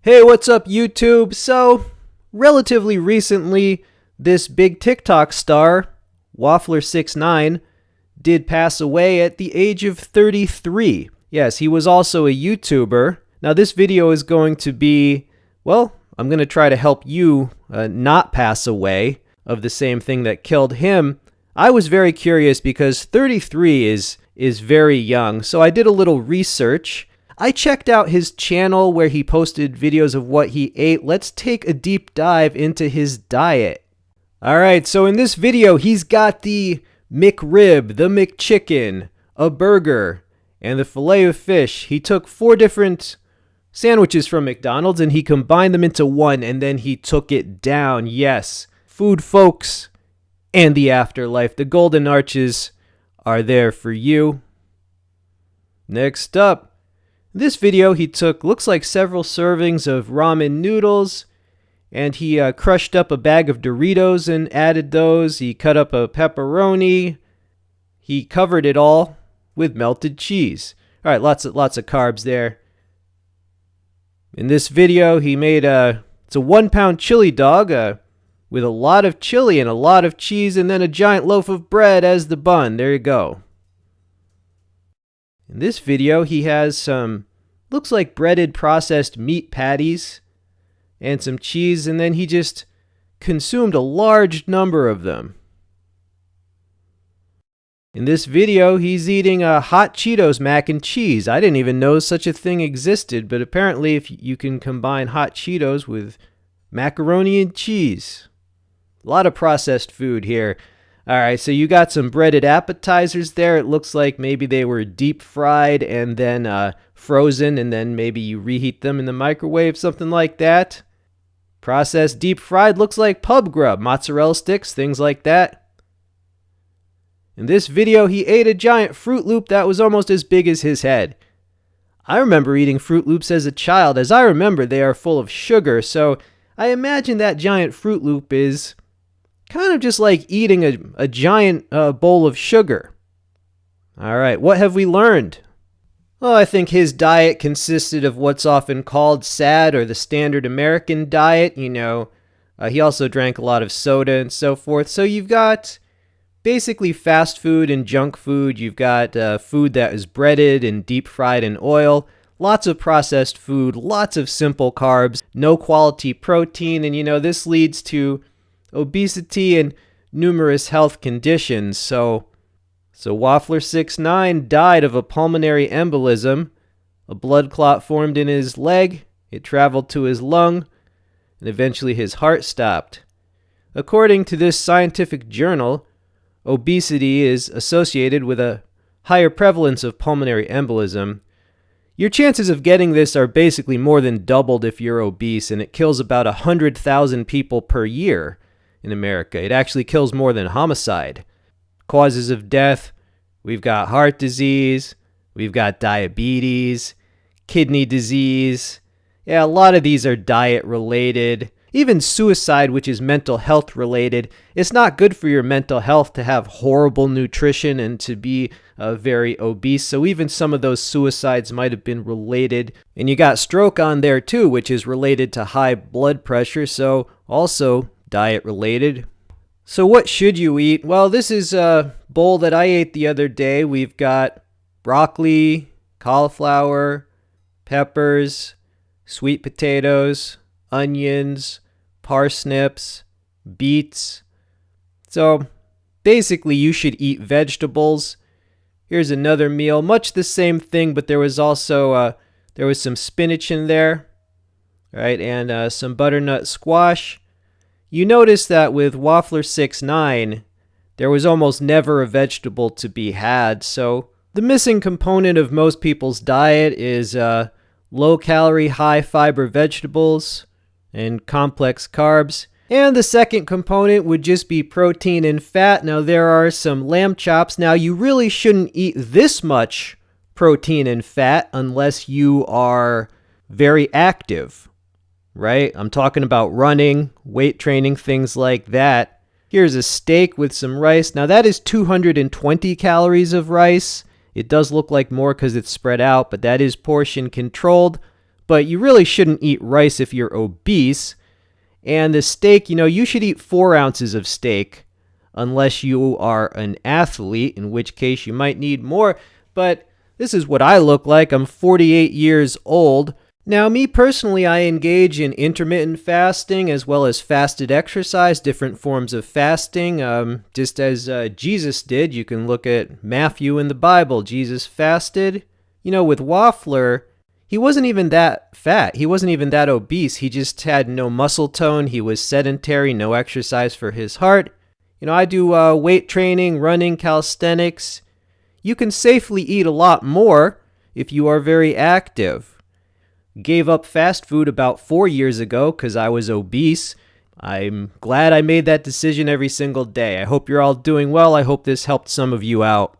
Hey, what's up, YouTube? So, relatively recently, this big TikTok star, Waffler69, did pass away at the age of 33. Yes, he was also a YouTuber. Now, this video is going to be, well, I'm going to try to help you not pass away of the same thing that killed him. I was very curious because 33 is very young, so I did a little research. I checked out his channel where he posted videos of what he ate. Let's take a deep dive into his diet. Alright, so in this video, he's got the McRib, the McChicken, a burger, and the filet of fish. He took 4 different sandwiches from McDonald's and he combined them into one and then he took it down. Yes, food, folks, and the afterlife. The golden arches are there for you. Next up. This video he took looks like several servings of ramen noodles, and he crushed up a bag of Doritos and added those. He cut up a pepperoni. He covered it all with melted cheese. All right, lots of carbs there. In this video, he made it's a 1-pound chili dog with a lot of chili and a lot of cheese, and then a giant loaf of bread as the bun. There you go. In this video, he has some, looks like breaded processed meat patties and some cheese, and then he just consumed a large number of them. In this video, he's eating a hot Cheetos mac and cheese. I didn't even know such a thing existed, but apparently if you can combine hot Cheetos with macaroni and cheese. A lot of processed food here. Alright, so you got some breaded appetizers there. It looks like maybe they were deep fried and then frozen, and then maybe you reheat them in the microwave, something like that. Processed deep fried looks like pub grub, mozzarella sticks, things like that. In this video, he ate a giant Fruit Loop that was almost as big as his head. I remember eating Fruit Loops as a child. As I remember, they are full of sugar, so I imagine that giant Fruit Loop is kind of just like eating a giant bowl of sugar. All right, what have we learned? Well, I think his diet consisted of what's often called SAD, or the standard American diet. You know, he also drank a lot of soda and so forth. So you've got basically fast food and junk food. You've got food that is breaded and deep fried in oil. Lots of processed food, lots of simple carbs, no quality protein. And you know, this leads to obesity and numerous health conditions. So Waffler69 died of a pulmonary embolism. A blood clot formed in his leg. It traveled to his lung, and eventually his heart stopped. According to this scientific journal, obesity is associated with a higher prevalence of pulmonary embolism. Your chances of getting this are basically more than doubled if you're obese, and it kills about 100,000 people per year in America. It actually kills more than homicide. Causes of death, we've got heart disease, we've got diabetes, kidney disease. Yeah, a lot of these are diet related. Even suicide, which is mental health related. It's not good for your mental health to have horrible nutrition and to be very obese. So even some of those suicides might have been related. And you got stroke on there too, which is related to high blood pressure. So also diet related. So what should you eat? Well, this is a bowl that I ate the other day. We've got broccoli, cauliflower, peppers, sweet potatoes, onions, parsnips, beets. So basically you should eat vegetables. Here's another meal, much the same thing, but there was also some spinach in there, right? And some butternut squash. You notice that with Waffler69, there was almost never a vegetable to be had. So the missing component of most people's diet is low-calorie, high-fiber vegetables and complex carbs. And the second component would just be protein and fat. Now, there are some lamb chops. Now, you really shouldn't eat this much protein and fat unless you are very active, right? I'm talking about running, weight training, things like that. Here's a steak with some rice. Now, that is 220 calories of rice. It does look like more because it's spread out, but that is portion controlled. but you really shouldn't eat rice if you're obese. And the steak, you should eat 4 ounces of steak unless you are an athlete, in which case you might need more. But this is what I look like. I'm 48 years old. Now, me personally, I engage in intermittent fasting as well as fasted exercise, different forms of fasting, just as Jesus did. You can look at Matthew in the Bible. Jesus fasted. With Waffler, he wasn't even that fat. He wasn't even that obese. He just had no muscle tone. He was sedentary, no exercise for his heart. I do weight training, running, calisthenics. You can safely eat a lot more if you are very active. Gave up fast food about 4 years ago because I was obese. I'm glad I made that decision every single day. I hope you're all doing well. I hope this helped some of you out.